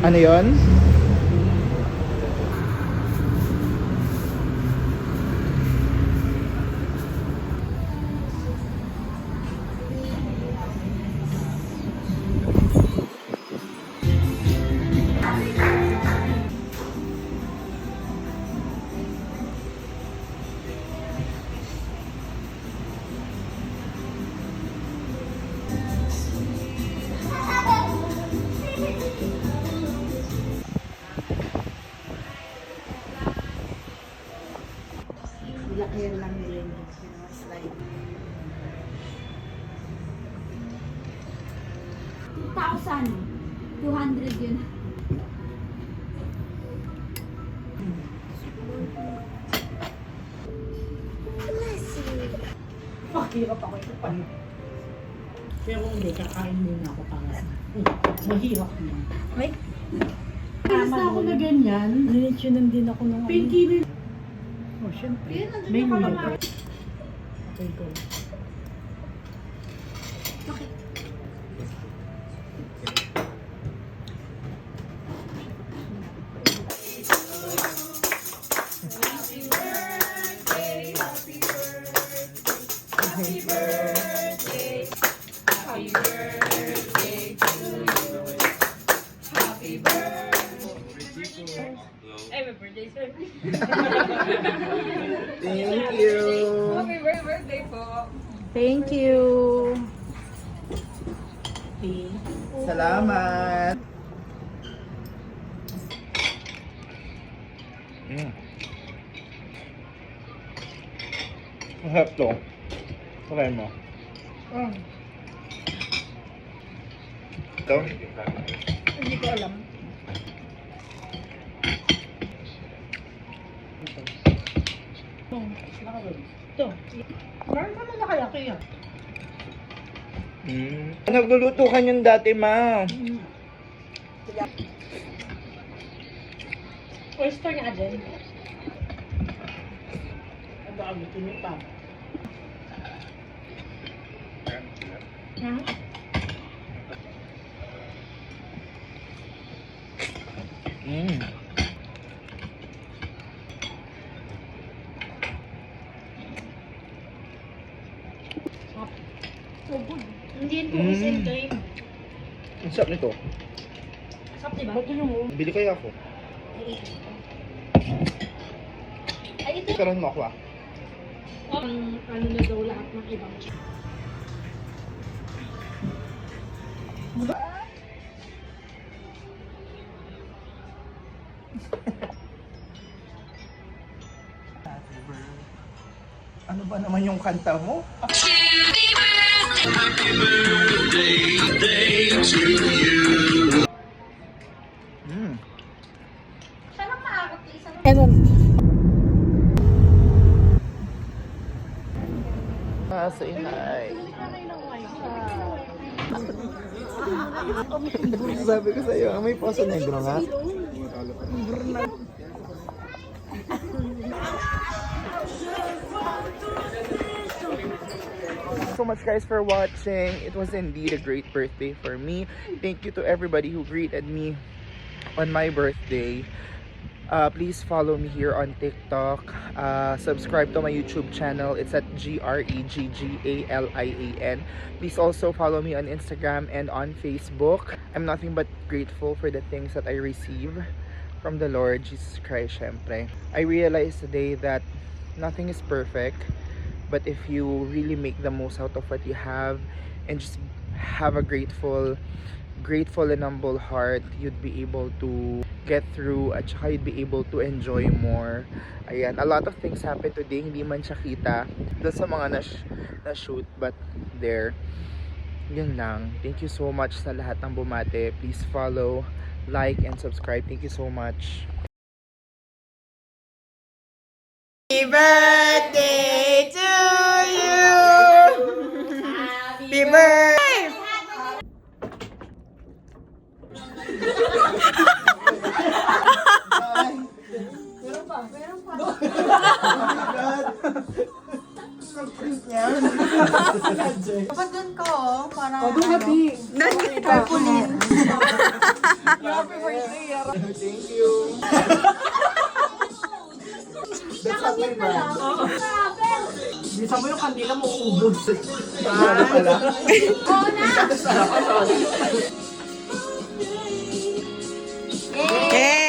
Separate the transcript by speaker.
Speaker 1: Ano yon?
Speaker 2: Lakihan lang nila yung slide.
Speaker 3: 2,200 yun.
Speaker 2: Pakirap ako ito pa. Pero hindi, kakain muna ako para. Mahirap na. Ay? Basta ako na ganyan. Nilitsyonan din ako ng pinky. Oh, syempre. May nilo. Okay, go.
Speaker 1: Thank you.
Speaker 4: Happy birthday po.
Speaker 2: Thank you.
Speaker 1: Salamat. Masarap to. Try mo. Ito?
Speaker 2: Hindi ko alam. Ito. Meron ka na kaya kaya?
Speaker 1: Nagluluto ka niyan dati, ma.
Speaker 2: Oyster nga din. Ang dami pa. Ha? So good. Hindi yun cookies and cream.
Speaker 1: Ang sarap nito.
Speaker 2: Sarap diba? Ba't yun mo?
Speaker 1: Bili kaya ako.
Speaker 2: Ay, ito.
Speaker 1: Karoon mo ako ah.
Speaker 2: Ang ano na daw lahat ng ibang
Speaker 1: Ano ba naman yung kanta mo?
Speaker 3: Sarap maakot isa.
Speaker 1: Say hi. Sabi ko sa'yo, may poso negro nga. So much guys for watching. It was indeed a great birthday for me. Thank you to everybody who greeted me on my birthday. Please follow me here on TikTok. Subscribe to my YouTube channel. It's at GREGGALIAN. Please also follow me on Instagram and on Facebook. I'm nothing but grateful for the things that I receive from the Lord Jesus Christ, syempre. I realized today that nothing is perfect, but if you really make the most out of what you have and just have a grateful and humble heart, you'd be able to get through at saka you'd be able to enjoy more. Ayan, a lot of things happened today, hindi man siya kita doon sa mga na-shoot, but there. Yun lang. Thank you so much sa lahat ng bumate. Please follow, like, and subscribe. Thank you so much. Happy birthday to you! Happy birthday!
Speaker 2: Dapat dun ka, para
Speaker 1: Doon na, Pi.
Speaker 2: tarpaulin. Happy birthday, Yara.
Speaker 1: Thank you. That's not my brand.
Speaker 2: Bisa mo yung kandila mo ubos.
Speaker 1: Ano pala?
Speaker 3: Oo na!
Speaker 1: Sarap.
Speaker 5: Yay!